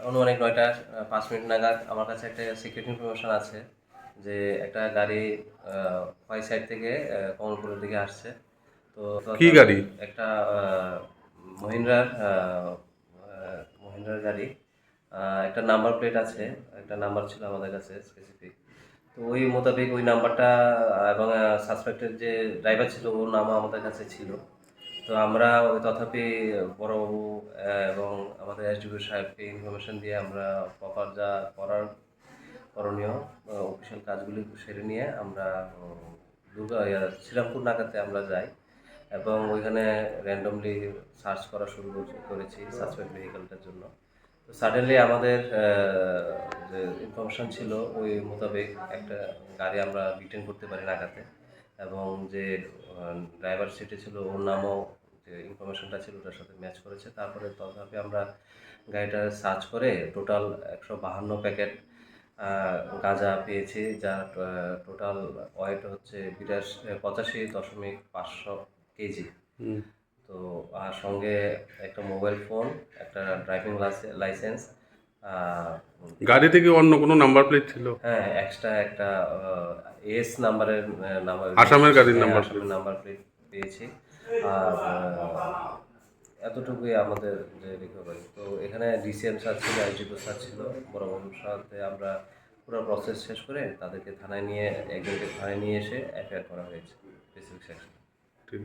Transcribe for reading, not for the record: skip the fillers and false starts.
অনুমানিক ৯টা ৫ মিনিট নাগাদ আমার কাছে একটা সিক্রেট ইনফরমেশন আছে যে একটা গাড়ি ওয়াই সাইড থেকে কমলপুরের দিকে আসছে। তো কি গাড়ি? একটা মহিন্দ্রার মহিন্দ্রার গাড়ি। একটা নাম্বার প্লেট আছে, একটা নাম্বার ছিল আমাদের কাছে স্পেসিফিক। তো ওই মোতাবেক ওই নাম্বারটা এবং সাসপেক্টেড যে ড্রাইভার ছিল ওর নামও আমাদের কাছে ছিল। তো আমরা ওই তথাপি বড়বাবু এবং আমাদের এসডিপি সাহেবকে ইনফরমেশন দিয়ে আমরা প্রপার যা করার করণীয় অফিসিয়াল কাজগুলি সেরে নিয়ে আমরা শ্রীরামপুর নাগাতে আমরা যাই এবং ওইখানে র্যান্ডমলি সার্চ করা শুরু করেছি সাসপেক্ট ভেহিকেলটার জন্য। তো সাডেনলি আমাদের যে ইনফরমেশন ছিল ওই মোতাবেক একটা গাড়ি আমরা ডিটেন করতে পারি নাগাতে এবং যে ড্রাইভার সিটে ছিল ওর নামও যে ইনফরমেশনটা ছিল ওটার সাথে ম্যাচ করেছে। তারপরে তথাপি আমরা গাড়িটা সার্চ করে টোটাল ১৫২ প্যাকেট গাঁজা পেয়েছি, যার টোটাল ওয়েট হচ্ছে ৮৫.৫০ কেজি। তো আর সঙ্গে একটা মোবাইল ফোন, একটা ড্রাইভিং লাইসেন্স। গাড়িতে কি অন্য কোনো নাম্বার প্লেট ছিল? হ্যাঁ, এক্সট্রা একটা এস নাম্বারের নাম্বার, আসামের গাড়ির নাম্বার আসামের নাম্বার প্লেট পেয়েছি। আর এতটুকুই আমাদের যে রিকভারি। তো এখানে ডিসিএম স্যার ছিল, আইজিপি স্যার ছিল, বড়বাবুর সাথে আমরা পুরো প্রসেস শেষ করে তাদেরকে থানায় নিয়ে একজনকে থানায় নিয়ে এসে এফআইআর করা হয়েছে স্পেসিফিক সেকশন। ঠিক।